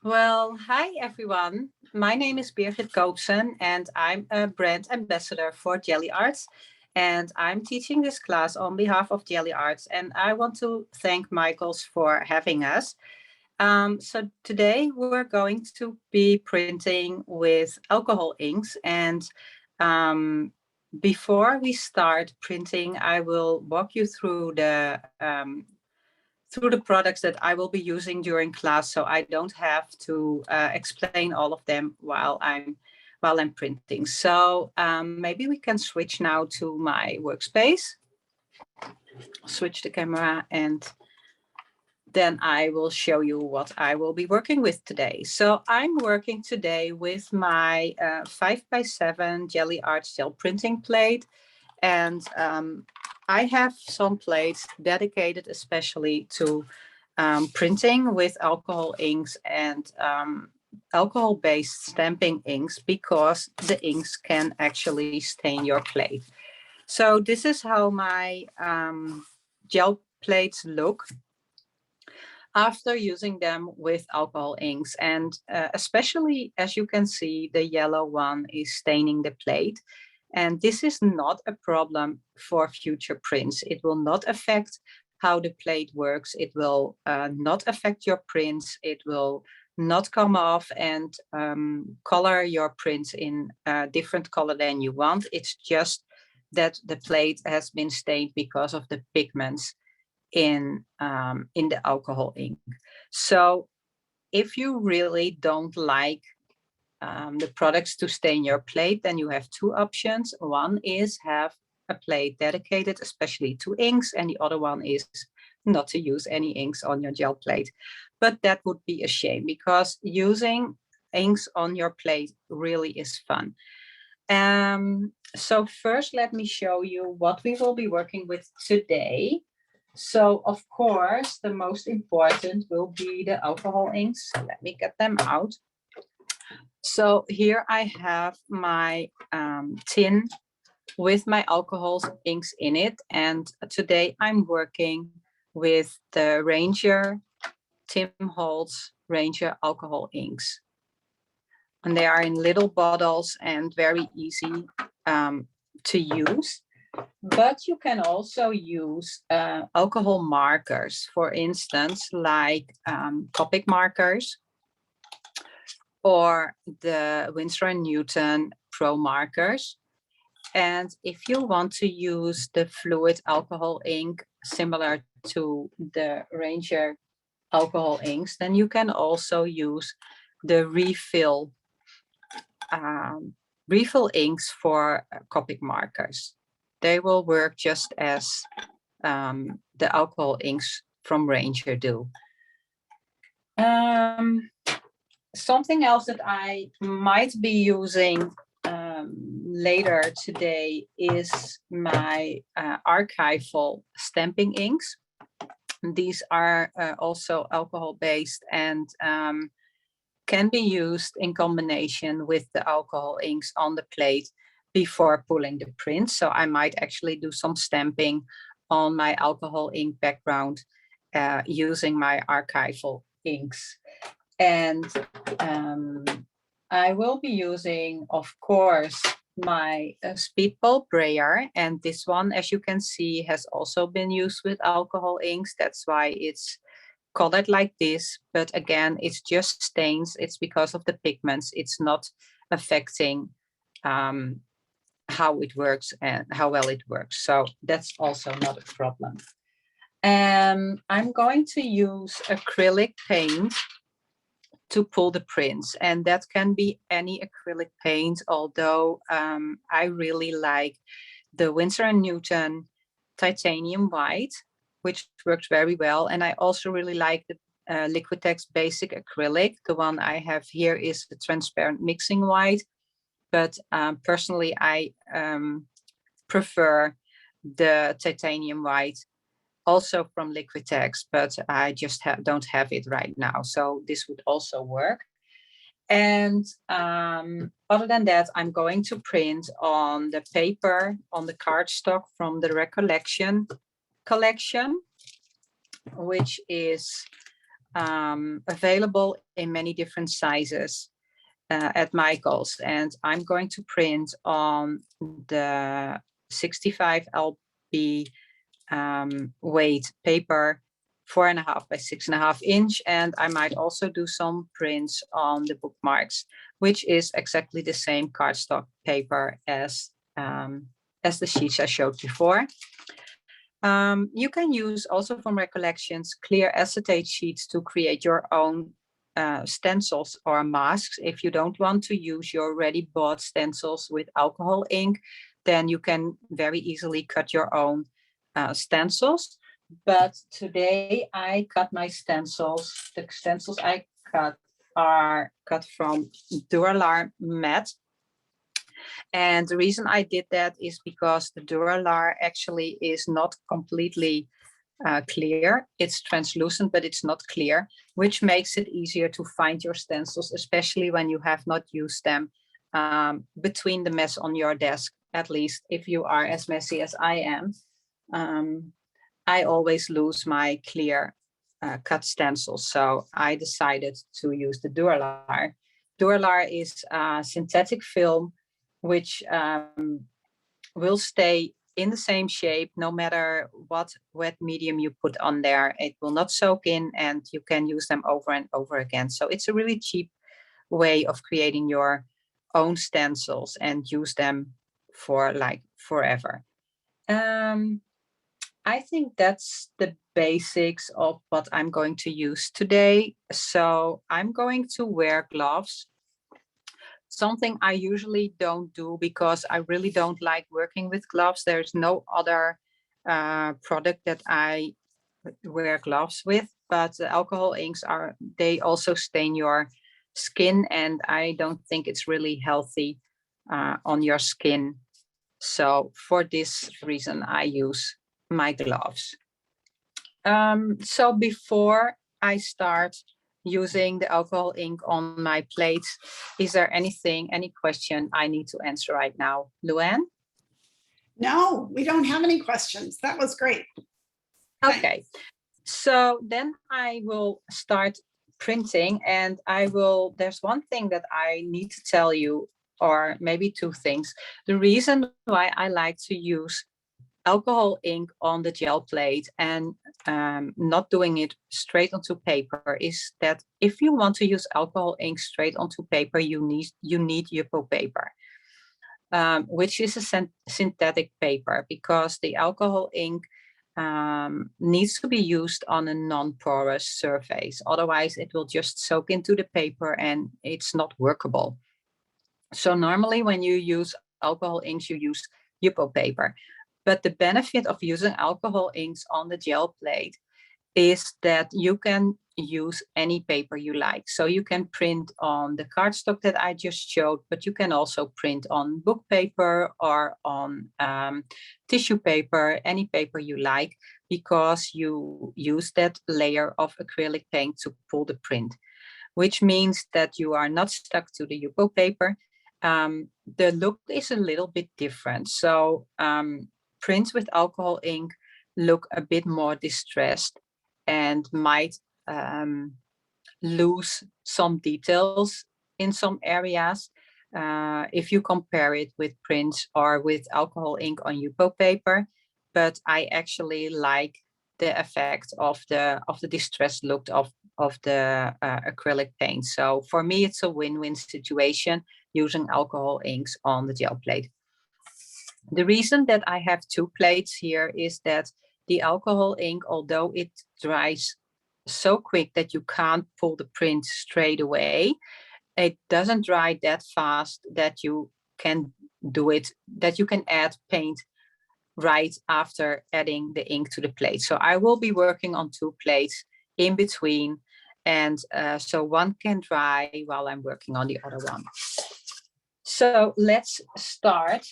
Well, hi everyone. My name is Birgit Koopsen and I'm a brand ambassador for Gelli Arts. And I'm teaching this class on behalf of Gelli Arts. And I want to thank Michaels for having us. So today we're going to be printing with alcohol inks. And before we start printing, I will walk you through the products that I will be using during class, so I don't have to explain all of them while I'm printing. So maybe we can switch now to my workspace. Switch the camera and then I will show you what I will be working with today. So I'm working today with my 5x7 Gelli Arts gel printing plate. And I have some plates dedicated especially to printing with alcohol inks and alcohol-based stamping inks because the inks can actually stain your plate. So this is how my gel plates look after using them with alcohol inks. And especially, as you can see, the yellow one is staining the plate. And this is not a problem for future prints. It will not affect how the plate works. It will not affect your prints. It will not come off and color your prints in a different color than you want. It's just that the plate has been stained because of the pigments in the alcohol ink. So if you really don't like the products to stain your plate, then you have two options. One is have a plate dedicated especially to inks, and the other one is not to use any inks on your gel plate. But that would be a shame because using inks on your plate really is fun. So first, let me show you what we will be working with today. So of course, the most important will be the alcohol inks. Let me get them out. So here I have my tin with my alcohol inks in it. And today I'm working with the Ranger Tim Holtz Ranger alcohol inks. And they are in little bottles and very easy to use. But you can also use alcohol markers, for instance, like Copic markers or the Winsor & Newton Promarkers. And if you want to use the fluid alcohol ink similar to the Ranger alcohol inks, then you can also use the refill inks for Copic markers. They will work just as the alcohol inks from Ranger do. Something else that I might be using later today is my Archival stamping inks. These are also alcohol-based and can be used in combination with the alcohol inks on the plate before pulling the print. So I might actually do some stamping on my alcohol ink background using my Archival inks. And I will be using, of course, my Speedball brayer. And this one, as you can see, has also been used with alcohol inks. That's why it's colored like this. But again, it's just stains. It's because of the pigments. It's not affecting how it works and how well it works. So that's also not a problem. I'm going to use acrylic paint to pull the prints, and that can be any acrylic paint, although I really like the Winsor & Newton titanium white, which works very well. And I also really like the Liquitex basic acrylic. The one I have here is the transparent mixing white, but personally I prefer the titanium white, also from Liquitex, but I just don't have it right now. So this would also work. And other than that, I'm going to print on the paper, on the cardstock from the Recollection collection, which is available in many different sizes at Michael's, and I'm going to print on the 65 lb weight paper, 4.5 by 6.5 inch, and I might also do some prints on the bookmarks, which is exactly the same cardstock paper as the sheets I showed before. You can use also from Recollections Clear acetate sheets to create your own stencils or masks. If you don't want to use your ready bought stencils with alcohol ink, then you can very easily cut your own stencils. But today I cut my stencils. The stencils I cut are cut from Duralar matte. And the reason I did that is because the Duralar actually is not completely clear. It's translucent, but it's not clear, which makes it easier to find your stencils, especially when you have not used them between the mess on your desk. At least if you are as messy as I am, I always lose my clear cut stencils. So I decided to use the Duralar. Duralar is a synthetic film which will stay in the same shape no matter what wet medium you put on there. It will not soak in, and you can use them over and over again. So it's a really cheap way of creating your own stencils and use them for like forever. I think that's the basics of what I'm going to use today. So I'm going to wear gloves. Something I usually don't do because I really don't like working with gloves. There's no other product that I wear gloves with, but the alcohol inks they also stain your skin, and I don't think it's really healthy on your skin. So for this reason, I use my gloves. So before I start using the alcohol ink on my plates, is there any question I need to answer right now? Luann? No, we don't have any questions. That was great. Okay, so then I will start printing, and there's one thing that I need to tell you, or maybe two things. The reason why I like to use alcohol ink on the gel plate and not doing it straight onto paper is that if you want to use alcohol ink straight onto paper, you need Yupo paper, which is a synthetic paper, because the alcohol ink needs to be used on a non-porous surface. Otherwise, it will just soak into the paper and it's not workable. So normally when you use alcohol inks, you use Yupo paper. But the benefit of using alcohol inks on the gel plate is that you can use any paper you like. So you can print on the cardstock that I just showed, but you can also print on book paper or on tissue paper, any paper you like, because you use that layer of acrylic paint to pull the print, which means that you are not stuck to the Yupo paper. The look is a little bit different. So prints with alcohol ink look a bit more distressed and might lose some details in some areas if you compare it with prints or with alcohol ink on Yupo paper. But I actually like the effect of the distressed look of the acrylic paint. So for me, it's a win-win situation using alcohol inks on the gel plate. The reason that I have two plates here is that the alcohol ink, although it dries so quick that you can't pull the print straight away, it doesn't dry that fast that you can do it, that you can add paint right after adding the ink to the plate. So I will be working on two plates in between, and so one can dry while I'm working on the other one. So let's start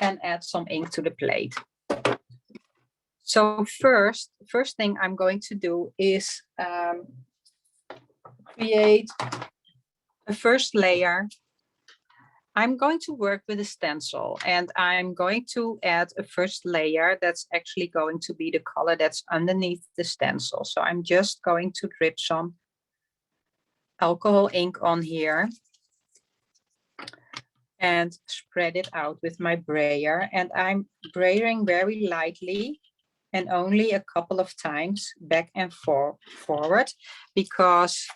and add some ink to the plate. So first thing I'm going to do is create a first layer I'm going to work with a stencil, and I'm going to add a first layer that's actually going to be the color that's underneath the stencil. So I'm just going to drip some alcohol ink on here and spread it out with my brayer. And I'm brayering very lightly and only a couple of times back and forward, because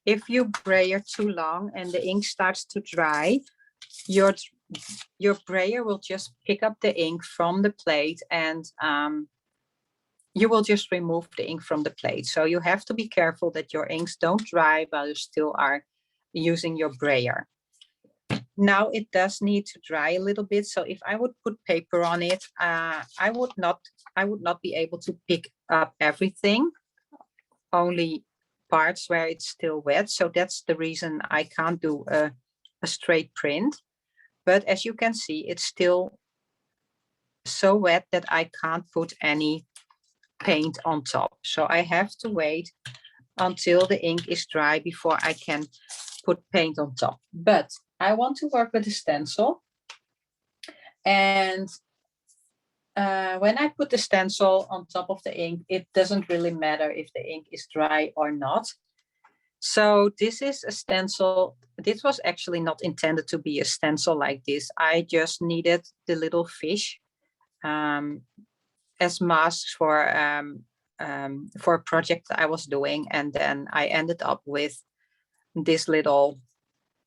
if you brayer too long and the ink starts to dry, your brayer will just pick up the ink from the plate, and you will just remove the ink from the plate. So you have to be careful that your inks don't dry while you still are using your brayer. Now it does need to dry a little bit. So if I would put paper on it, I would not be able to pick up everything, only parts where it's still wet. So that's the reason I can't do a straight print. But as you can see, it's still so wet that I can't put any paint on top. So I have to wait until the ink is dry before I can put paint on top. But I want to work with a stencil. And when I put the stencil on top of the ink, it doesn't really matter if the ink is dry or not. So this is a stencil. This was actually not intended to be a stencil like this. I just needed the little fish as masks for a project I was doing. And then I ended up with this little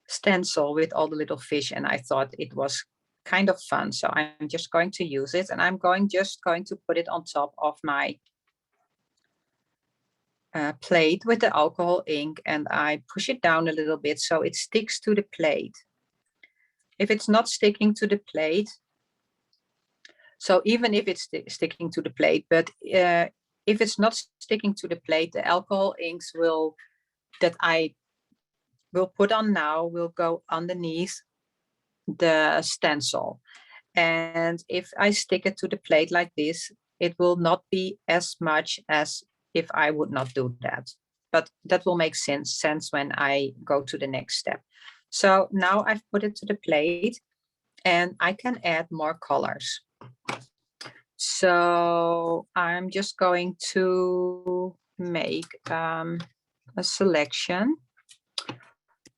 stencil with all the little fish, and I thought it was kind of fun. So I'm just going to use it, and I'm just going to put it on top of my plate with the alcohol ink, and I push it down a little bit so it sticks to the plate. If it's not sticking to the plate, so even if it's sticking to the plate, but if it's not sticking to the plate, the alcohol inks that I will put on now will go underneath the stencil. And if I stick it to the plate like this, it will not be as much as if I would not do that. But that will make sense when I go to the next step. So now I've put it to the plate, and I can add more colors. So I'm just going to make a selection.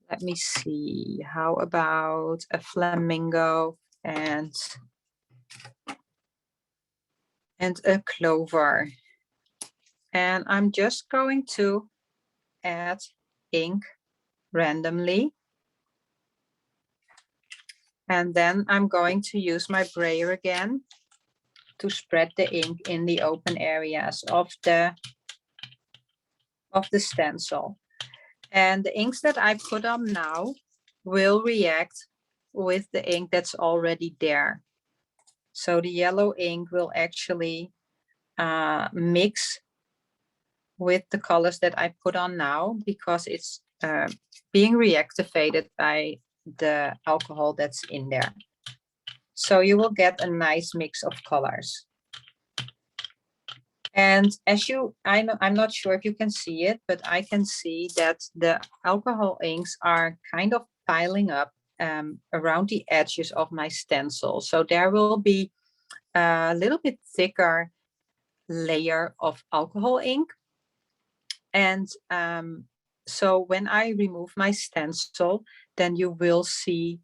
Let me see, how about a flamingo and a clover. And I'm just going to add ink randomly. And then I'm going to use my brayer again to spread the ink in the open areas of the stencil. And the inks that I put on now will react with the ink that's already there. So the yellow ink will actually mix with the colors that I put on now, because it's being reactivated by the alcohol that's in there. So you will get a nice mix of colors. And I'm not sure if you can see it, but I can see that the alcohol inks are kind of piling up around the edges of my stencil. So there will be a little bit thicker layer of alcohol ink. And so when I remove my stencil, then you will see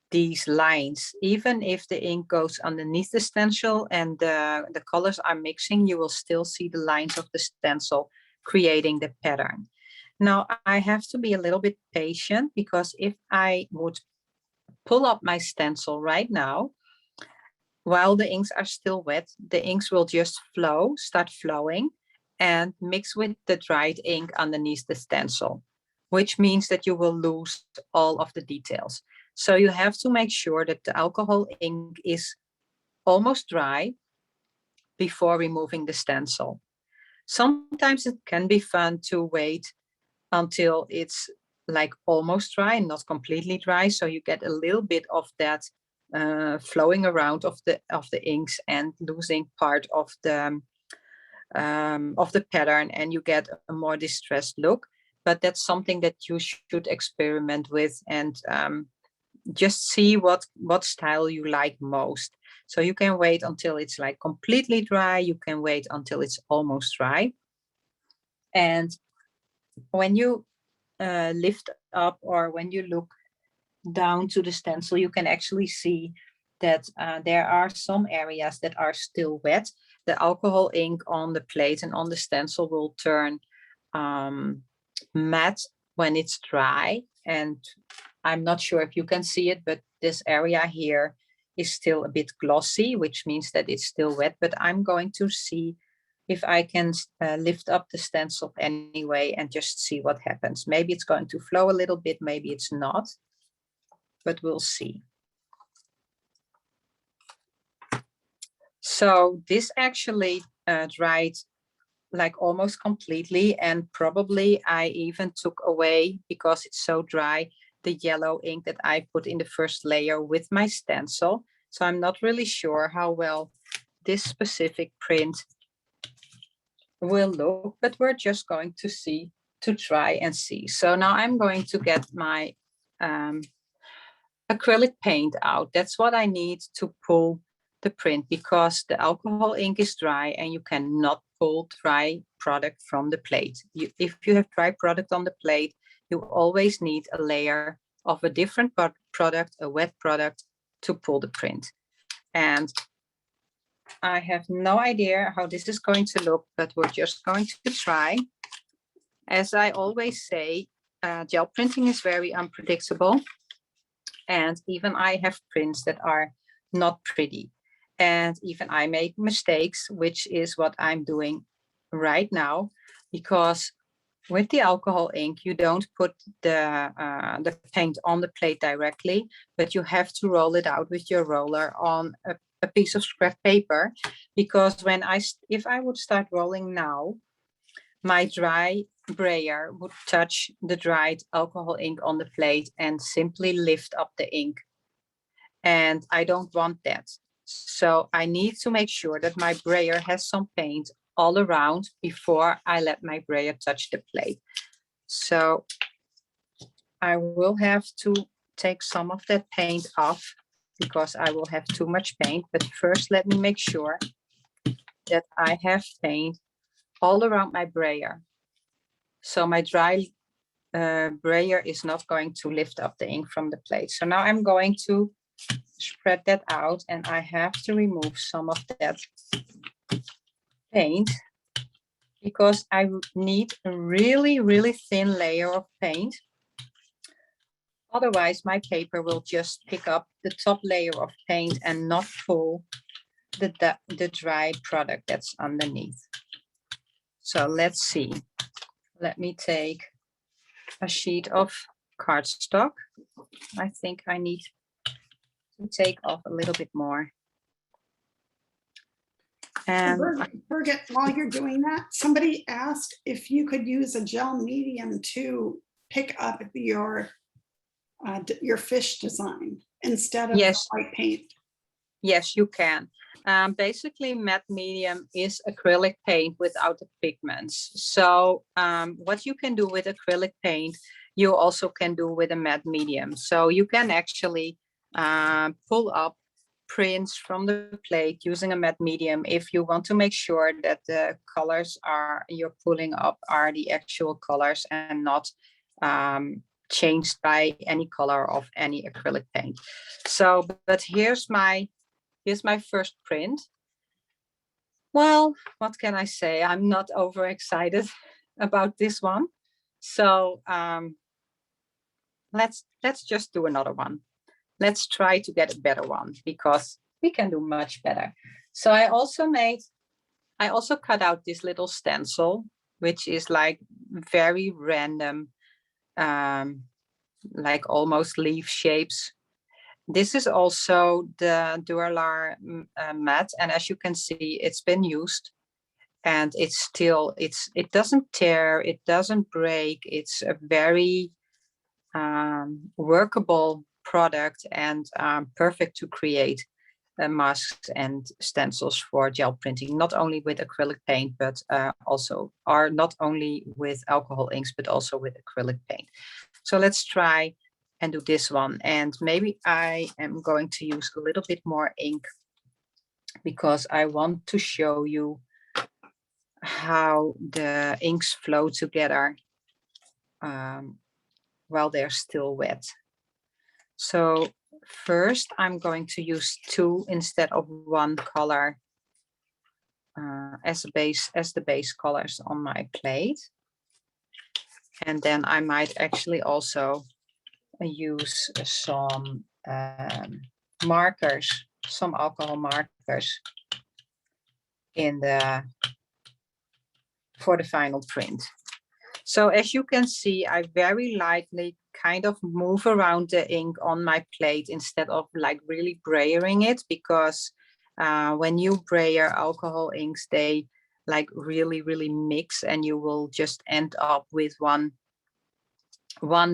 these lines. Even if the ink goes underneath the stencil and the colors are mixing, you will still see the lines of the stencil creating the pattern. Now I have to be a little bit patient, because if I would pull up my stencil right now, while the inks are still wet, the inks will just start flowing and mix with the dried ink underneath the stencil, which means that you will lose all of the details. So you have to make sure that the alcohol ink is almost dry before removing the stencil. Sometimes it can be fun to wait until it's like almost dry and not completely dry, so you get a little bit of that flowing around of the inks and losing part of the pattern, and you get a more distressed look. But that's something that you should experiment with and just see what style you like most. So you can wait until it's like completely dry. You can wait until it's almost dry. And when you lift up, or when you look down to the stencil, you can actually see that there are some areas that are still wet. The alcohol ink on the plate and on the stencil will turn matte when it's dry. And I'm not sure if you can see it, but this area here is still a bit glossy, which means that it's still wet. But I'm going to see if I can lift up the stencil anyway and just see what happens. Maybe it's going to flow a little bit, maybe it's not, but we'll see. So this actually dried like almost completely, and probably I even took away, because it's so dry, the yellow ink that I put in the first layer with my stencil. So I'm not really sure how well this specific print will look, but we're just going to try and see. So now I'm going to get my acrylic paint out. That's what I need to pull the print, because the alcohol ink is dry and you cannot pull dry product from the plate. If you have dry product on the plate, you always need a layer of a different product, a wet product, to pull the print. And I have no idea how this is going to look, but we're just going to try. As I always say, gel printing is very unpredictable. And even I have prints that are not pretty. And even I make mistakes, which is what I'm doing right now, because with the alcohol ink, you don't put the paint on the plate directly, but you have to roll it out with your roller on a piece of scrap paper. Because if I would start rolling now, my dry brayer would touch the dried alcohol ink on the plate and simply lift up the ink. And I don't want that. So I need to make sure that my brayer has some paint all around before I let my brayer touch the plate. So I will have to take some of that paint off, because I will have too much paint. But first, let me make sure that I have paint all around my brayer. So my dry brayer is not going to lift up the ink from the plate. So now I'm going to spread that out, and I have to remove some of that paint, because I need a really, really thin layer of paint. Otherwise, my paper will just pick up the top layer of paint and not pull the dry product that's underneath. So let's see. Let me take a sheet of cardstock. I think I need to take off a little bit more. And Birgit, while you're doing that, somebody asked if you could use a gel medium to pick up your fish design instead of white paint. Yes, you can. Basically, matte medium is acrylic paint without the pigments. So what you can do with acrylic paint, you also can do with a matte medium. So you can actually pull up prints from the plate using a matte medium if you want to make sure that the colors you're pulling up are the actual colors and not changed by any color of any acrylic paint. So, but here's my first print. Well, what can I say? I'm not overexcited about this one. So let's just do another one. Let's try to get a better one, because we can do much better. So I also cut out this little stencil, which is like very random, like almost leaf shapes. This is also the Dualar mat, and as you can see, it's been used, and it doesn't tear, it doesn't break. It's a very workable product, and perfect to create masks and stencils for gel printing, not only with acrylic paint, but not only with alcohol inks, but also with acrylic paint. So let's try do this one. And maybe I am going to use a little bit more ink because I want to show you how the inks flow together while they're still wet. So first I'm going to use 2 instead of 1 color as the base colors on my plate. And then I might actually also use some markers, some alcohol markers for the final print. So as you can see, I very lightly kind of move around the ink on my plate instead of like really brayering it, because when you brayer alcohol inks, they like really mix, and you will just end up with one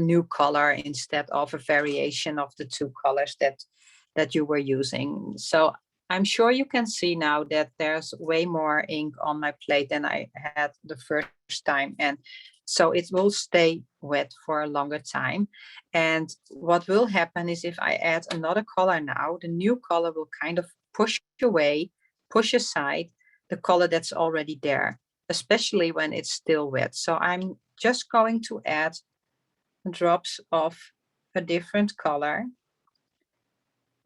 new color instead of a variation of the 2 colors that you were using. So I'm sure you can see now that there's way more ink on my plate than I had the first time. And so it will stay wet for a longer time. And what will happen is if I add another color now, the new color will kind of push aside the color that's already there, especially when it's still wet. So I'm just going to add drops of a different color.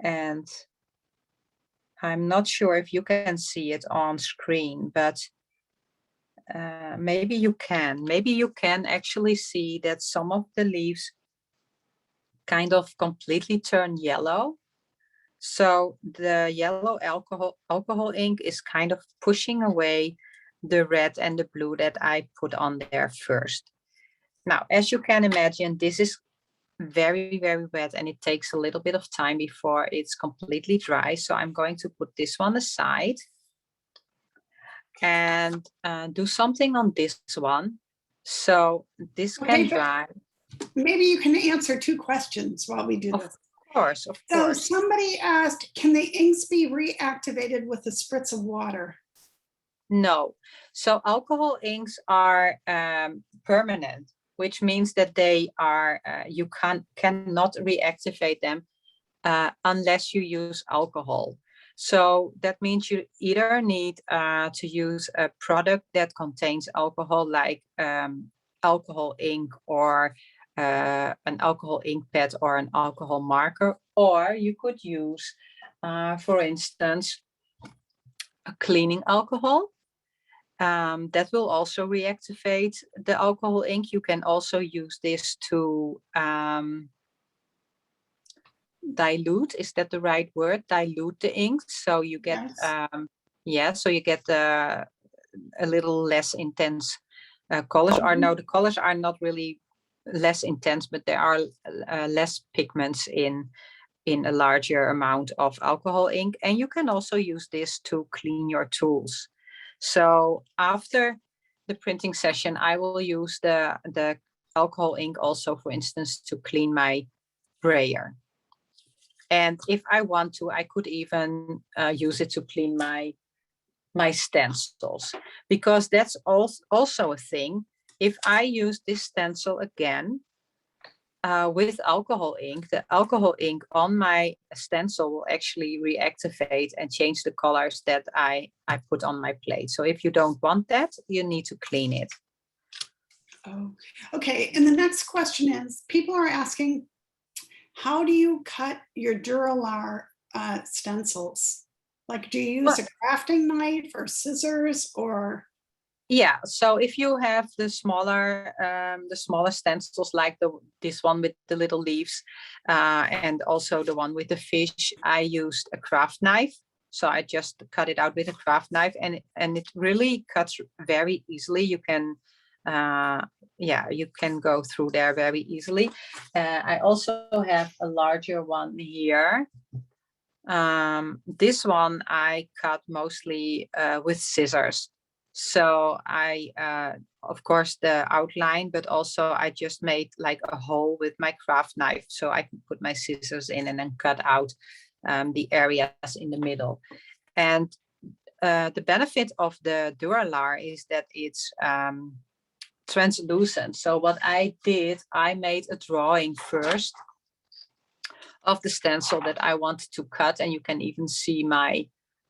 And I'm not sure if you can see it on screen, but maybe you can. Maybe you can actually see that some of the leaves kind of completely turn yellow. So the yellow alcohol ink is kind of pushing away the red and the blue that I put on there first. Now, as you can imagine, this is very wet, and it takes a little bit of time before it's completely dry. So I'm going to put this one aside and do something on this one. So this can dry. Maybe you can answer 2 questions while we do this. Of course. So somebody asked, can the inks be reactivated with a spritz of water? No. So alcohol inks are permanent, which means that they are, you cannot reactivate them unless you use alcohol. So that means you either need to use a product that contains alcohol, like alcohol ink, or an alcohol ink pad, or an alcohol marker, or you could use, for instance, a cleaning alcohol. That will also reactivate the alcohol ink. You can also use this to dilute. Is that the right word? Dilute the ink. So you get, yes. So you get a little less intense colors. Or no, the colors are not really less intense, but there are less pigments in a larger amount of alcohol ink. And you can also use this to clean your tools. So after the printing session, I will use the alcohol ink also, for instance, to clean my brayer. And if I want to, I could even use it to clean my stencils, because that's also a thing. If I use this stencil again with alcohol ink, the alcohol ink on my stencil will actually reactivate and change the colors that I put on my plate. So if you don't want that, you need to clean it. Oh, okay. And the next question is, people are asking, how do you cut your Duralar stencils? Like, do you use a crafting knife or scissors, or? Yeah, so if you have the smaller stencils, like this one with the little leaves, and also the one with the fish, I used a craft knife. So I just cut it out with a craft knife, and it really cuts very easily. You can, you can go through there very easily. I also have a larger one here. This one I cut mostly with scissors. So I, of course, the outline, but also I just made like a hole with my craft knife, so I can put my scissors in and then cut out the areas in the middle. And the benefit of the Duralar is that it's translucent. So what I did, I made a drawing first of the stencil that I wanted to cut, and you can even see my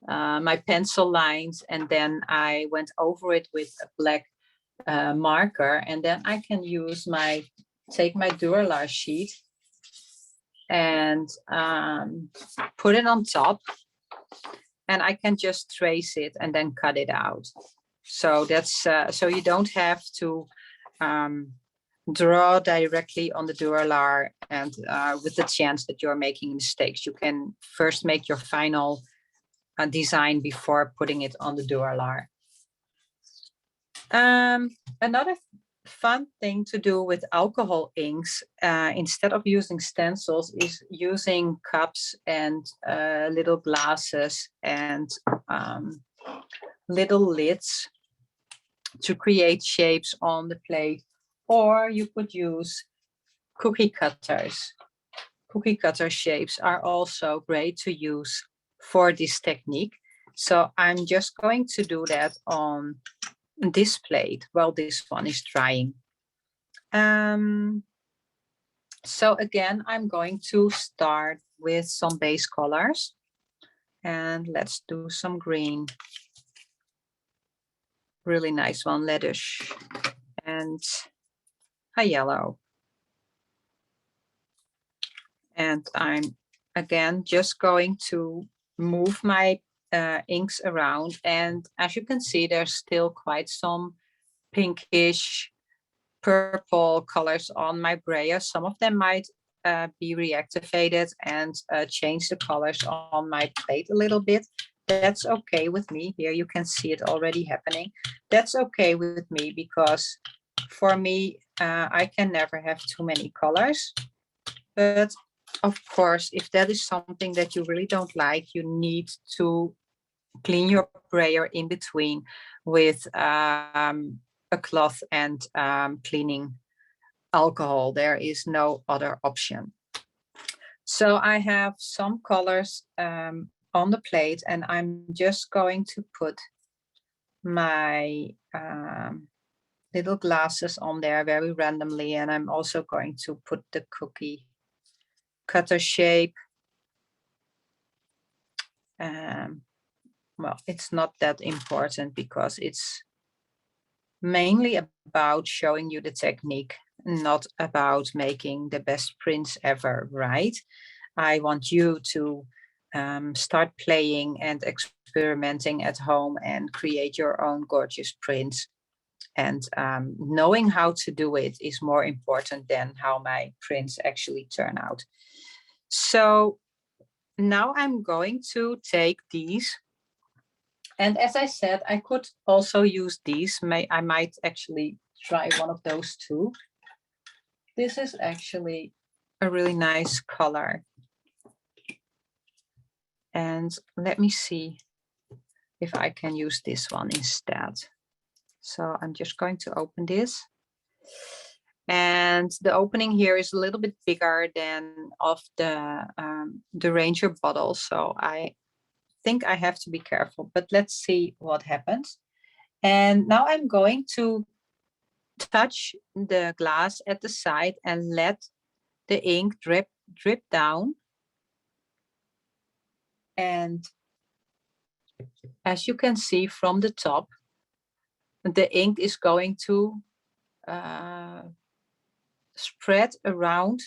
my pencil lines, and then I went over it with a black marker, and then I can use take my Duralar sheet and put it on top, and I can just trace it and then cut it out. So that's so you don't have to draw directly on the Duralar and with the chance that you're making mistakes. You can first make your final design before putting it on the Duralar. Another fun thing to do with alcohol inks, instead of using stencils, is using cups and little glasses and little lids to create shapes on the plate. Or you could use cookie cutters. Cookie cutter shapes are also great to use for this technique. So I'm just going to do that on this plate while this one is drying. So again, I'm going to start with some base colors, and let's do some green. Really nice one, lettuce, and a yellow. And I'm again just going to move my inks around, and as you can see, there's still quite some pinkish purple colors on my brayer. Some of them might be reactivated and change the colors on my plate a little bit. That's okay with me. Here you can see it already happening. That's okay with me, because for me, I can never have too many colors. But of course, if that is something that you really don't like, you need to clean your brayer in between with a cloth and cleaning alcohol. There is no other option. So I have some colors on the plate, and I'm just going to put my little glasses on there very randomly, and I'm also going to put the cookie cutter shape. Well, it's not that important because it's mainly about showing you the technique, not about making the best prints ever, right? I want you to start playing and experimenting at home and create your own gorgeous prints. And knowing how to do it is more important than how my prints actually turn out. So now I'm going to take these. And as I said, I could also use these. I might actually try one of those too. This is actually a really nice color. And let me see if I can use this one instead. So I'm just going to open this. And the opening here is a little bit bigger than of the Ranger bottle. So I think I have to be careful, but let's see what happens. And now I'm going to touch the glass at the side and let the ink drip down. And as you can see from the top, the ink is going to spread around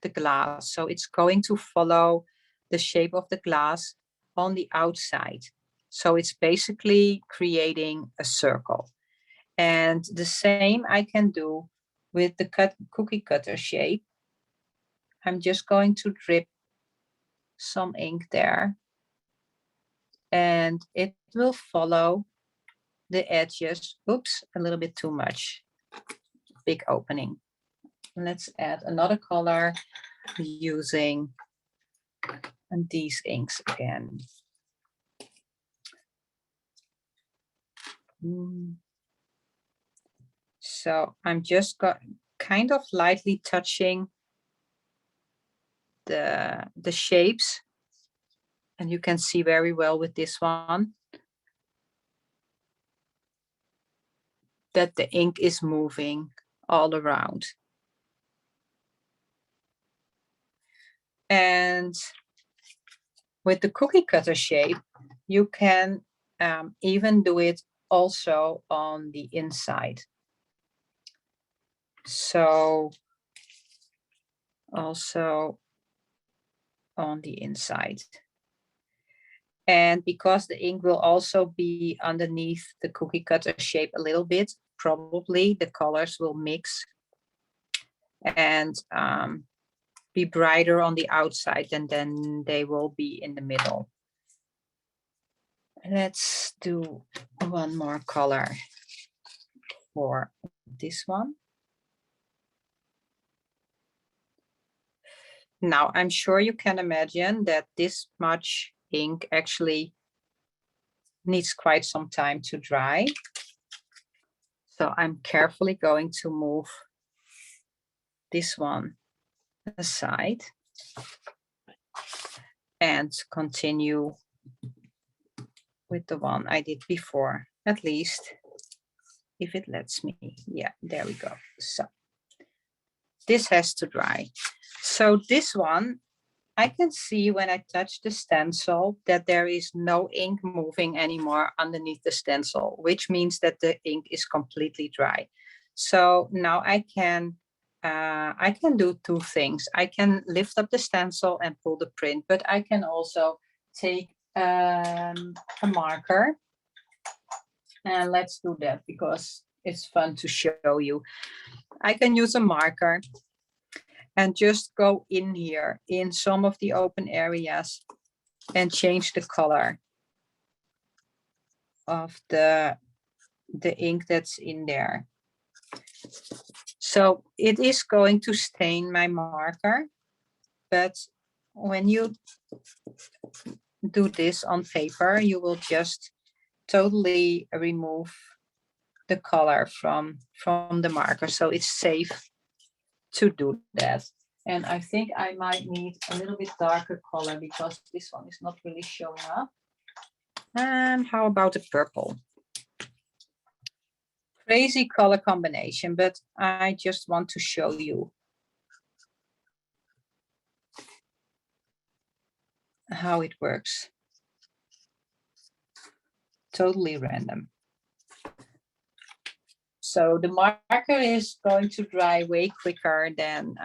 the glass. So it's going to follow the shape of the glass on the outside. So it's basically creating a circle. And the same I can do with the cookie cutter shape. I'm just going to drip some ink there. And it will follow the edges. Oops, a little bit too much. Big opening. Let's add another color using these inks again. So I'm just kind of lightly touching the shapes, and you can see very well with this one that the ink is moving all around. And with the cookie cutter shape, you can even do it also on the inside. So also on the inside. And because the ink will also be underneath the cookie cutter shape a little bit, probably the colors will mix and be brighter on the outside, and then they will be in the middle. Let's do one more color for this one. Now, I'm sure you can imagine that this much ink actually needs quite some time to dry. So I'm carefully going to move this one aside and continue with the one I did before, at least if it lets me. Yeah, there we go. So this has to dry. So this one, I can see when I touch the stencil that there is no ink moving anymore underneath the stencil, which means that the ink is completely dry. So now I can do two things. I can lift up the stencil and pull the print, but I can also take a marker. And let's do that because it's fun to show you. I can use a marker and just go in here in some of the open areas and change the color of the ink that's in there. So it is going to stain my marker, but when you do this on paper, you will just totally remove the color from the marker. So it's safe to do that. And I think I might need a little bit darker color because this one is not really showing up. How about a purple? Crazy color combination, but I just want to show you how it works. Totally random. So the marker is going to dry way quicker than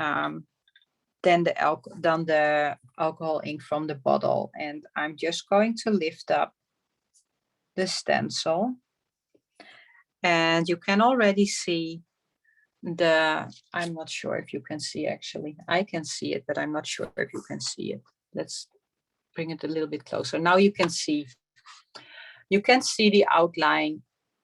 the alcohol ink from the bottle. And I'm just going to lift up the stencil. And you can already see I'm not sure if you can see actually. I can see it, but I'm not sure if you can see it. Let's bring it a little bit closer. Now you can see the outline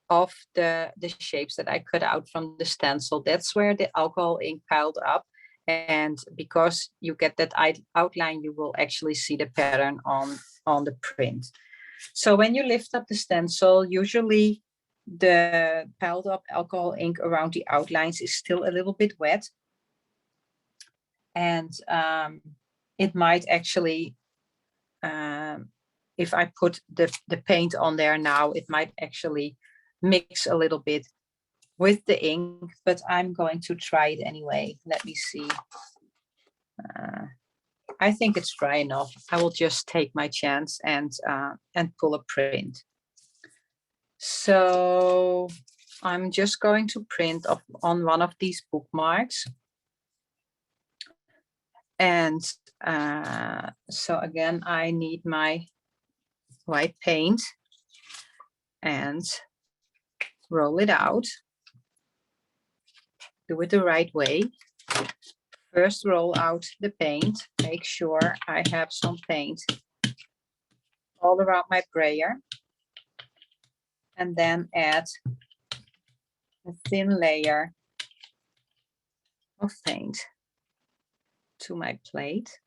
of the shapes that I cut out from the stencil. That's where the alcohol ink piled up. And because you get that outline, you will actually see the pattern on the print. So when you lift up the stencil, usually the piled up alcohol ink around the outlines is still a little bit wet. And it might actually, if I put the paint on there now, it might actually mix a little bit with the ink, but I'm going to try it anyway. Let me see. I think it's dry enough. I will just take my chance and pull a print. So I'm just going to print on one of these bookmarks. And so again, I need my white paint and roll it out. Do it the right way. First roll out the paint. Make sure I have some paint all around my brayer. And then add a thin layer of paint to my plate.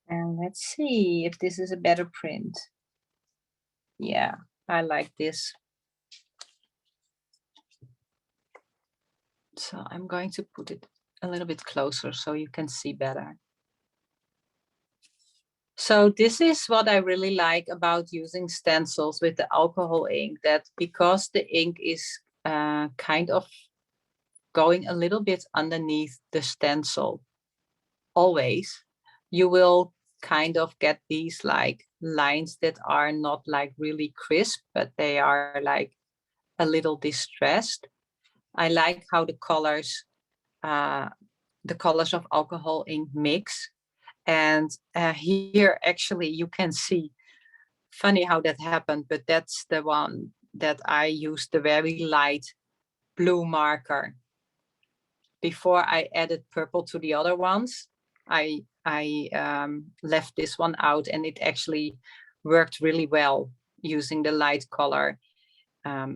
And let's see if this is a better print. Yeah, I like this. So I'm going to put it a little bit closer so you can see better. So this is what I really like about using stencils with the alcohol ink, that because the ink is kind of going a little bit underneath the stencil, always, you will kind of get these like lines that are not like really crisp, but they are like a little distressed. I like how the colors of alcohol ink mix. And here actually you can see, funny how that happened, but that's the one that I used, the very light blue marker. Before I added purple to the other ones, I left this one out, and it actually worked really well using the light color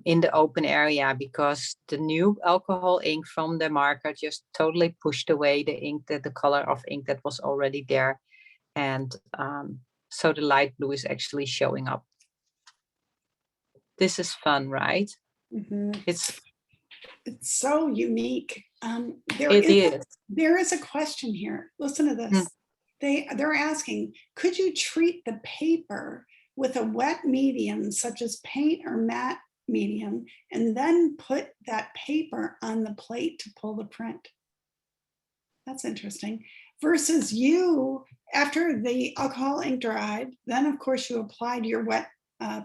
in the open area, because the new alcohol ink from the marker just totally pushed away the ink, the color of ink that was already there. And so the light blue is actually showing up. This is fun, right? Mm-hmm. It's so unique. There is a question here. Listen to this. They're asking, could you treat the paper with a wet medium such as paint or matte medium, and then put that paper on the plate to pull the print? That's interesting. Versus you, after the alcohol ink dried, then of course you applied your wet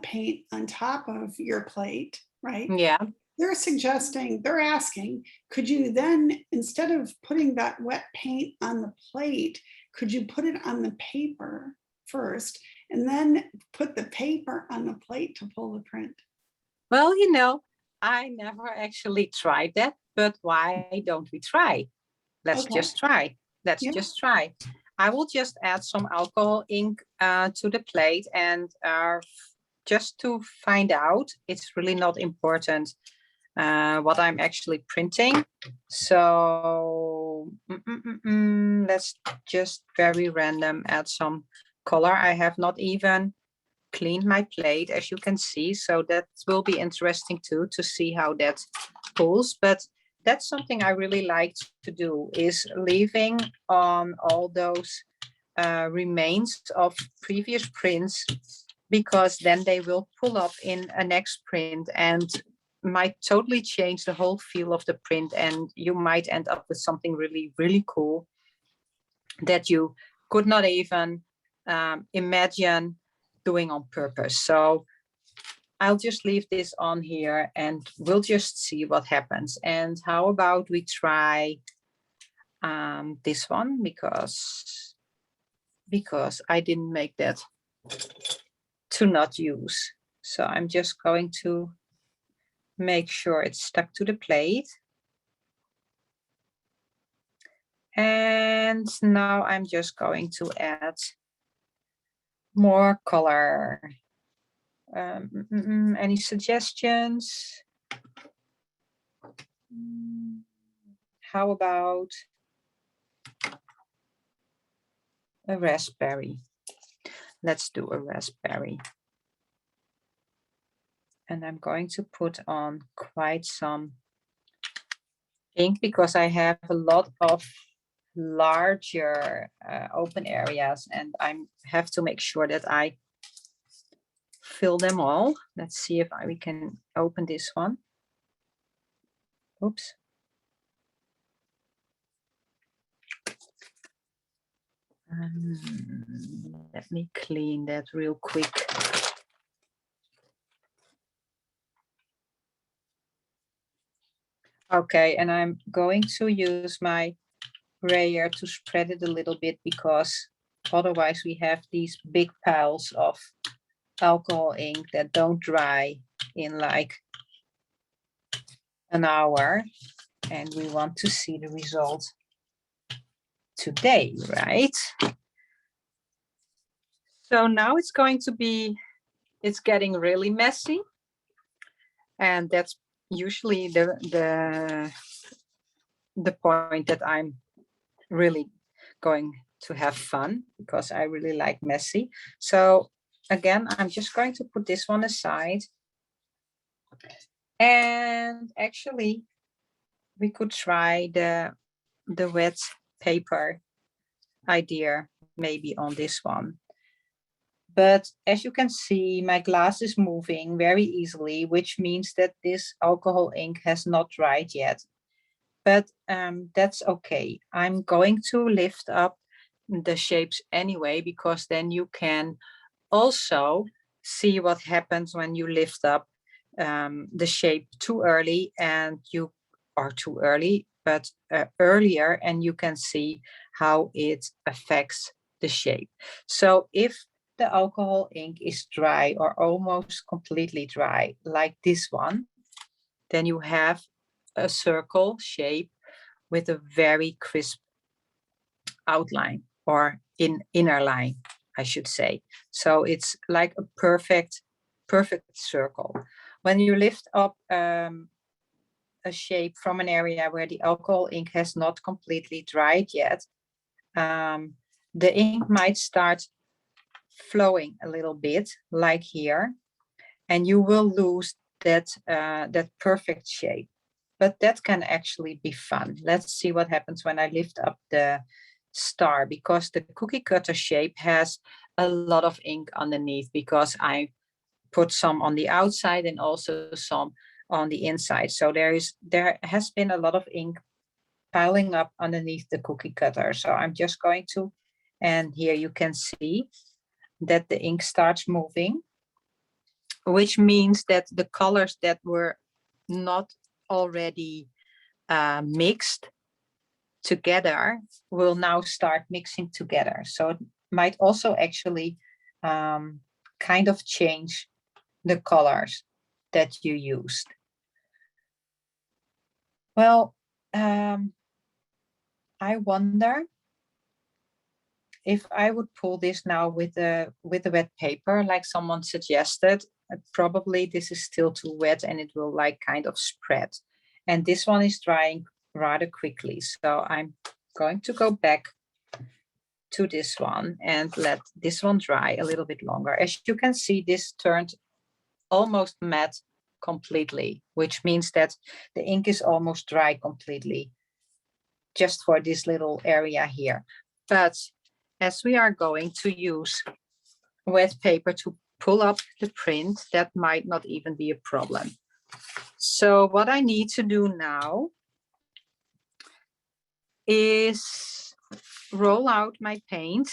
paint on top of your plate, right? Yeah. They're asking, could you then, instead of putting that wet paint on the plate, could you put it on the paper first and then put the paper on the plate to pull the print? Well, I never actually tried that, but why don't we try? Let's just try. Just try. I will just add some alcohol ink to the plate, and just to find out, it's really not important what I'm actually printing. So let's just very random add some color. I have not even cleaned my plate, as you can see, so that will be interesting too, to see how that pulls. But that's something I really like to do, is leaving on all those remains of previous prints, because then they will pull up in a next print and might totally change the whole feel of the print, and you might end up with something really, really cool that you could not even imagine doing on purpose. So I'll just leave this on here and we'll just see what happens. And how about we try this one, because I didn't make that to not use. So I'm just going to make sure it's stuck to the plate. And now I'm just going to add more color. Any suggestions? How about a raspberry? Let's do a raspberry. And I'm going to put on quite some ink, because I have a lot of larger open areas, and I have to make sure that I fill them all. Let's see if we can open this one. Oops. Let me clean that real quick. Okay, and I'm going to use my brayer to spread it a little bit, because otherwise we have these big piles of alcohol ink that don't dry in like an hour, and we want to see the result today, right? So now it's getting really messy, and that's usually the point that I'm really going to have fun, because I really like messy. So again, I'm just going to put this one aside. And actually, we could try the wet paper idea maybe on this one. But as you can see, my glass is moving very easily, which means that this alcohol ink has not dried yet. But that's okay. I'm going to lift up the shapes anyway, because then you can also see what happens when you lift up the shape too early but earlier, and you can see how it affects the shape. So if the alcohol ink is dry or almost completely dry, like this one, then you have a circle shape with a very crisp outline, or inner line, I should say. So it's like a perfect circle. When you lift up a shape from an area where the alcohol ink has not completely dried yet, the ink might start flowing a little bit, like here, and you will lose that perfect shape. But that can actually be fun. Let's see what happens when I lift up the star, because the cookie cutter shape has a lot of ink underneath, because I put some on the outside and also some on the inside. So there has been a lot of ink piling up underneath the cookie cutter. So I'm just going to, and here you can see that the ink starts moving, which means that the colors that were not already mixed together will now start mixing together. So it might also actually kind of change the colors that you used. Well, I wonder if I would pull this now with a wet paper, like someone suggested. Probably this is still too wet and it will like kind of spread. And this one is drying rather quickly. So I'm going to go back to this one and let this one dry a little bit longer. As you can see, this turned almost matte completely, which means that the ink is almost dry completely, just for this little area here. But as we are going to use wet paper to pull up the print, that might not even be a problem. So what I need to do now is roll out my paint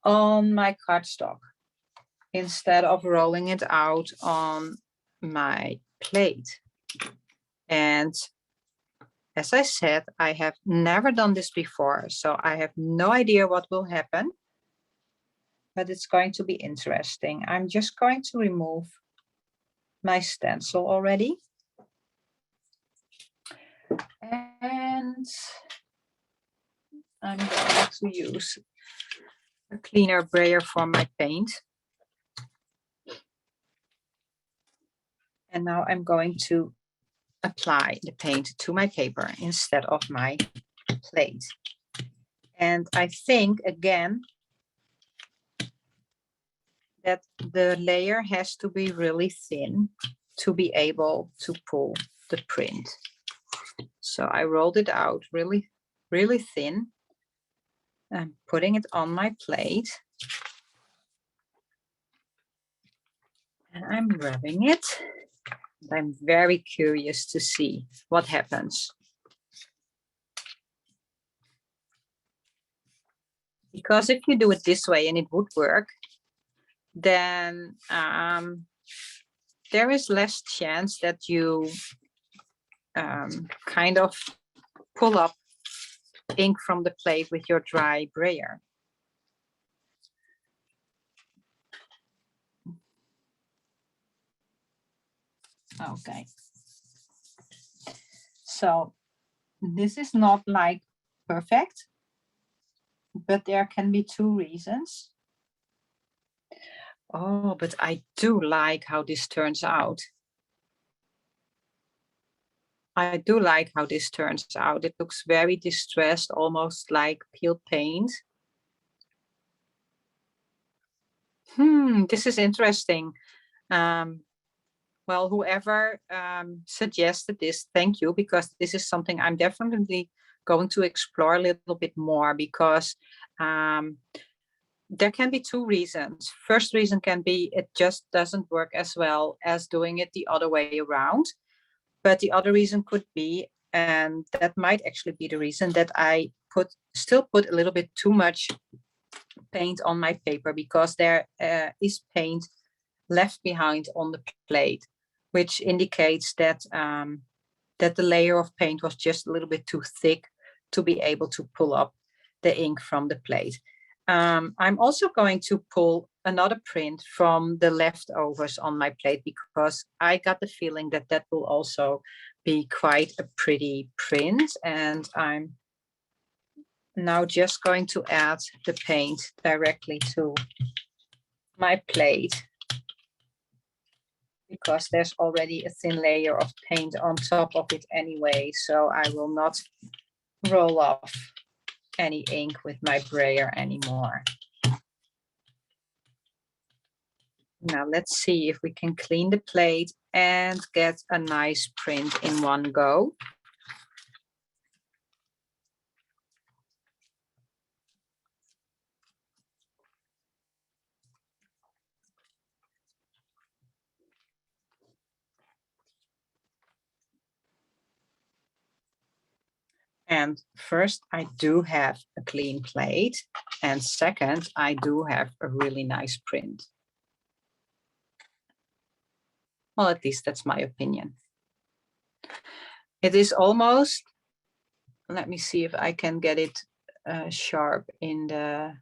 on my cardstock instead of rolling it out on my plate. And as I said, I have never done this before, so I have no idea what will happen, but it's going to be interesting. I'm just going to remove my stencil already. And I'm going to use a cleaner brayer for my paint. And now I'm going to apply the paint to my paper instead of my plate. And I think, again, that the layer has to be really thin to be able to pull the print. So I rolled it out really, really thin. I'm putting it on my plate. And I'm rubbing it. I'm very curious to see what happens. Because if you do it this way and it would work, then there is less chance that you kind of pull up ink from the plate with your dry brayer. Okay. So this is not like perfect, but there can be two reasons. Oh, but I do like how this turns out. I do like how this turns out. It looks very distressed, almost like peeled paint. This is interesting. Well, whoever suggested this, thank you, because this is something I'm definitely going to explore a little bit more, because there can be two reasons. First reason can be it just doesn't work as well as doing it the other way around. But the other reason could be, and that might actually be the reason, that I still put a little bit too much paint on my paper, because there is paint left behind on the plate, which indicates that that the layer of paint was just a little bit too thick to be able to pull up the ink from the plate. I'm also going to pull another print from the leftovers on my plate, because I got the feeling that that will also be quite a pretty print. And I'm now just going to add the paint directly to my plate, because there's already a thin layer of paint on top of it anyway. So I will not roll off any ink with my brayer anymore. Now let's see if we can clean the plate and get a nice print in one go. And first, I do have a clean plate. And second, I do have a really nice print. Well, at least that's my opinion. It is almost, let me see if I can get it sharp in the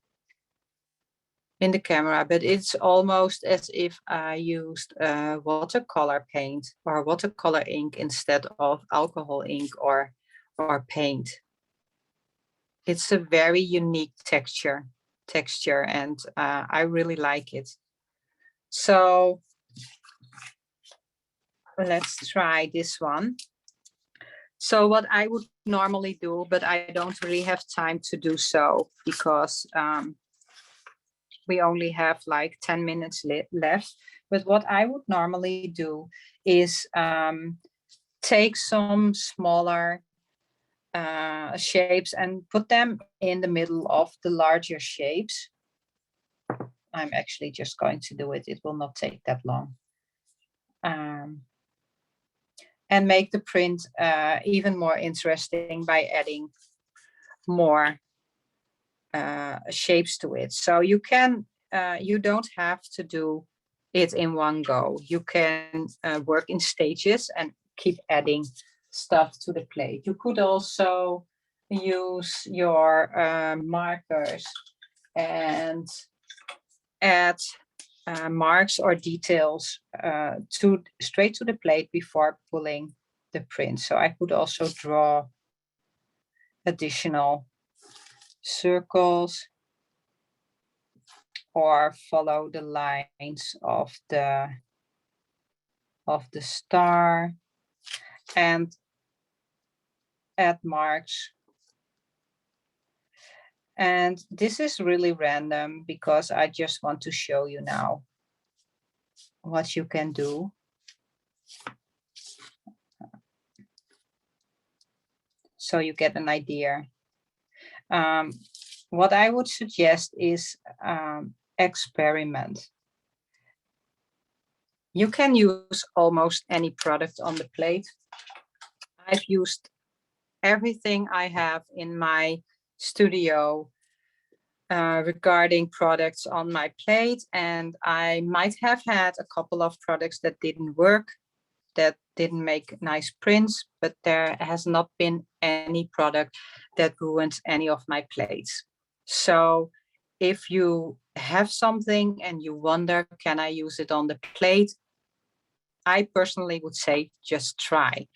camera, but it's almost as if I used watercolor paint or watercolor ink instead of alcohol ink or paint. It's a very unique texture, and I really like it. So let's try this one. So what I would normally do, but I don't really have time to do so, because we only have like 10 minutes left. But what I would normally do is take some smaller shapes and put them in the middle of the larger shapes. I'm actually just going to do it. It will not take that long. And make the print even more interesting by adding more shapes to it. So you can, you don't have to do it in one go. You can work in stages and keep adding stuff to the plate. You could also use your markers and add marks or details straight to the plate before pulling the print. So I could also draw additional circles or follow the lines of the star and add marks. And this is really random because I just want to show you now what you can do. So you get an idea. What I would suggest is experiment. You can use almost any product on the plate. I've used everything I have in my studio regarding products on my plate, and I might have had a couple of products that didn't work, that didn't make nice prints, but there has not been any product that ruined any of my plates. So if you have something and you wonder, can I use it on the plate? I personally would say just try.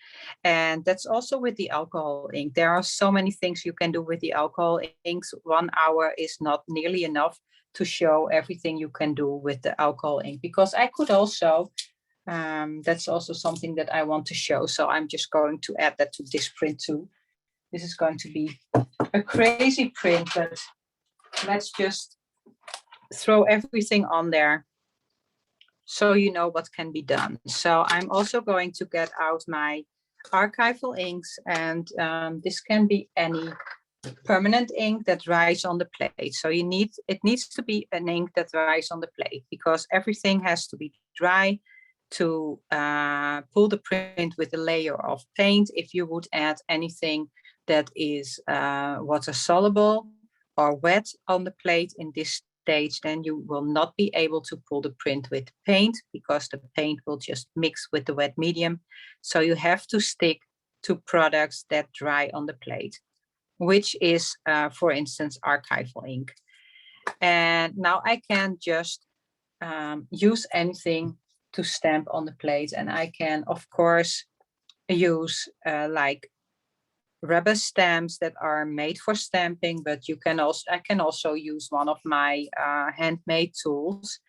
And that's also with the alcohol ink. There are so many things you can do with the alcohol inks. 1 hour is not nearly enough to show everything you can do with the alcohol ink, because I could also, that's also something that I want to show. So I'm just going to add that to this print too. This is going to be a crazy print, but let's just throw everything on there so you know what can be done. So I'm also going to get out my archival inks, and this can be any permanent ink that dries on the plate. So it needs to be an ink that dries on the plate, because everything has to be dry to pull the print with a layer of paint. If you would add anything that is water soluble or wet on the plate in this stage, then you will not be able to pull the print with paint, because the paint will just mix with the wet medium. So you have to stick to products that dry on the plate, which is, for instance, Archival ink. And now I can just use anything to stamp on the plate. And I can, of course, use like rubber stamps that are made for stamping, but I can also use one of my handmade tools.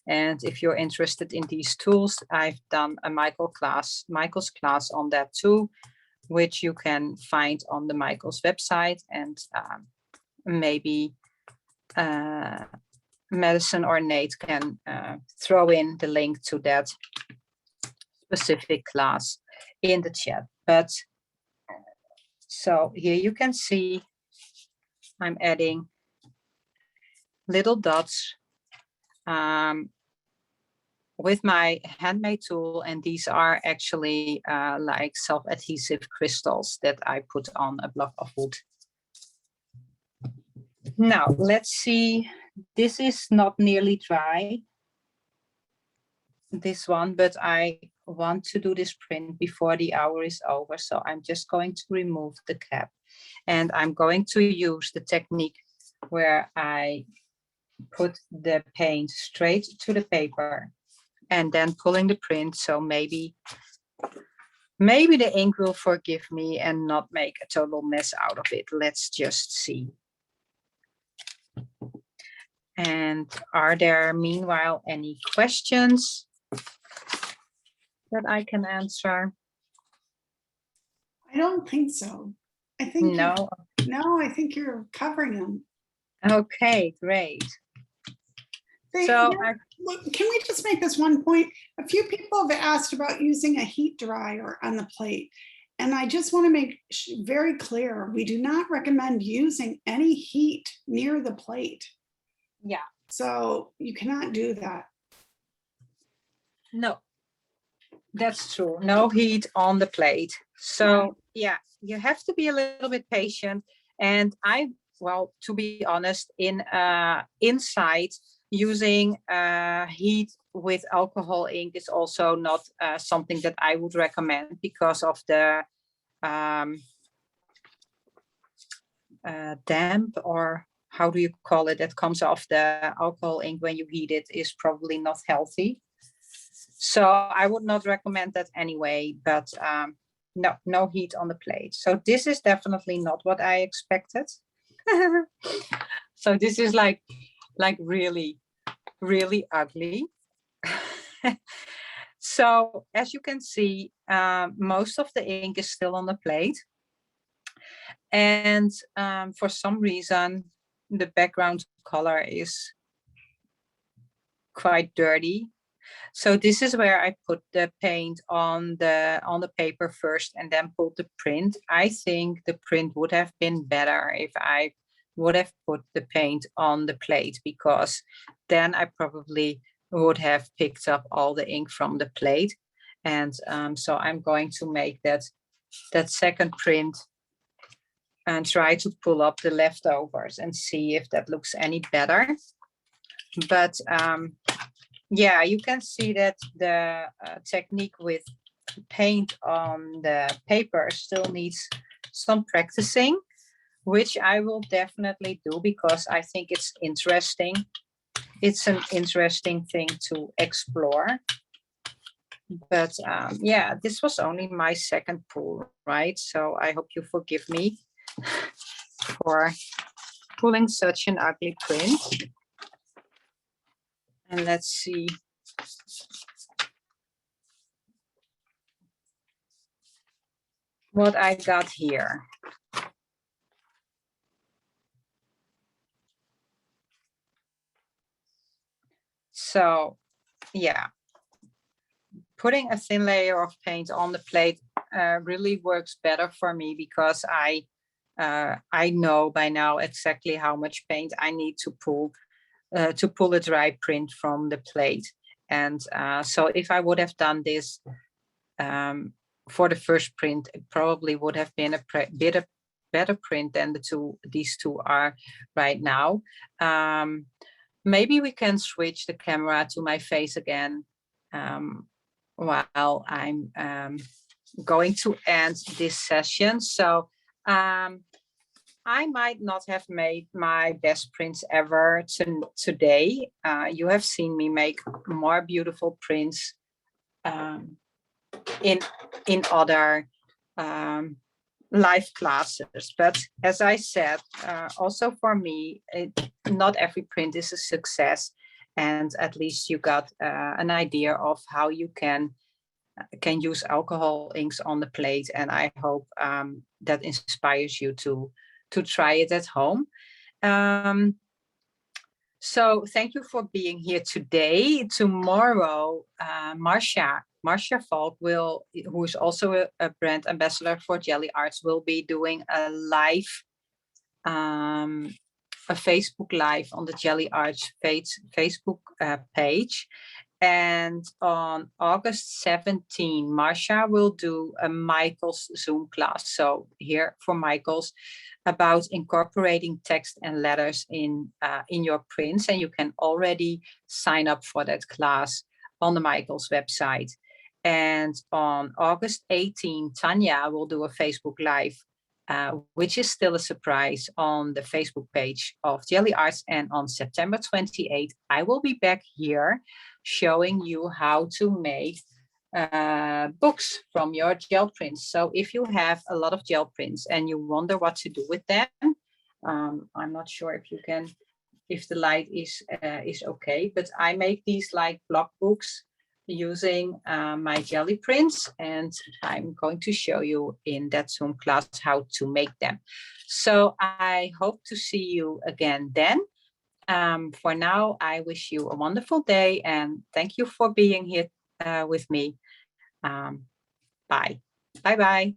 And if you're interested in these tools, I've done a Michael's class on that too, which you can find on the Michael's website. And maybe Madison or Nate can throw in the link to that specific class in the chat. But so here you can see I'm adding little dots with my handmade tool, and these are actually like self-adhesive crystals that I put on a block of wood. Now let's see, this is not nearly dry, this one, but I want to do this print before the hour is over. So I'm just going to remove the cap, and I'm going to use the technique where I put the paint straight to the paper and then pulling the print. So maybe the ink will forgive me and not make a total mess out of it. Let's just see. And are there meanwhile any questions that I can answer? I don't think so. I think no. I think you're covering them. Okay, great. So can we just make this one point? A few people have asked about using a heat dryer on the plate. And I just want to make very clear, we do not recommend using any heat near the plate. Yeah. So you cannot do that. No, that's true. No heat on the plate. So yeah, you have to be a little bit patient. And well, to be honest, inside, using heat with alcohol ink is also not something that I would recommend, because of the damp, or how do you call it, that comes off the alcohol ink when you heat it, is probably not healthy. So I would not recommend that anyway, but no heat on the plate. So this is definitely not what I expected. So this is like really, really ugly. So as you can see, most of the ink is still on the plate. And for some reason, the background color is quite dirty. So this is where I put the paint on the paper first and then pulled the print. I think the print would have been better if I would have put the paint on the plate, because then I probably would have picked up all the ink from the plate. And so I'm going to make that second print and try to pull up the leftovers and see if that looks any better. But yeah, you can see that the technique with paint on the paper still needs some practicing, which I will definitely do, because I think it's interesting. It's an interesting thing to explore. But yeah, this was only my second pull, right? So I hope you forgive me for pulling such an ugly print. And let's see. What I got here. So yeah, putting a thin layer of paint on the plate really works better for me, because I I know by now exactly how much paint I need to pull a dry print from the plate. And so if I would have done this for the first print, it probably would have been a better print than these two are right now. Maybe we can switch the camera to my face again while I'm going to end this session. So I might not have made my best prints ever today. You have seen me make more beautiful prints in other live classes. But as I said, also for me, not every print is a success. And at least you got an idea of how you can use alcohol inks on the plate. And I hope that inspires you to try it at home. So thank you for being here today. Tomorrow, Marcia Falk who is also a brand ambassador for Gelli Arts, will be doing a live, a Facebook Live on the Gelli Arts Facebook page. And on August 17, Marcia will do a Michael's Zoom class. So here for Michael's, about incorporating text and letters in your prints. And you can already sign up for that class on the Michael's website. And on August 18, Tanya will do a Facebook Live, which is still a surprise, on the Facebook page of Gelli Arts. And on September 28, I will be back here showing you how to make books from your gel prints. So if you have a lot of gel prints and you wonder what to do with them, I'm not sure if you can, if the light is okay, but I make these like block books using my Gelli prints, and I'm going to show you in that Zoom class how to make them. So I hope to see you again then. For now, I wish you a wonderful day and thank you for being here with me. Bye. Bye-bye.